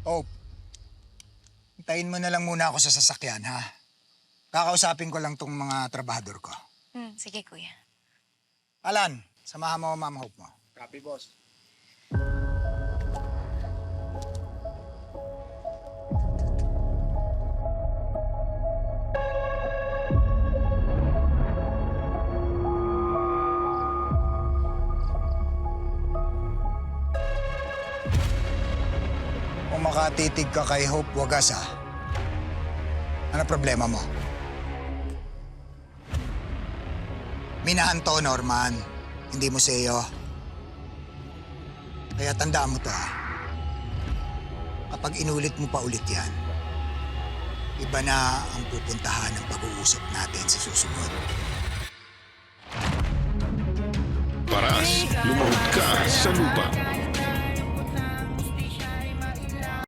Oh, hintayin mo na lang muna ako sa sasakyan, ha? Kakausapin ko lang tong mga trabahador ko. Sige kuya. Alan, samahan mo Ma'am Hope mo. Copy, boss. Kung makatitig ka kay Hope Wagas, ha? Ano problema mo? Minahan to, Norman. Hindi mo seyo. Kaya tandaan mo to, ha? Kapag inulit mo pa ulit yan, iba na ang pupuntahan ng pag-uusap natin sa susunod. Paras, lumahod ka sa lupa.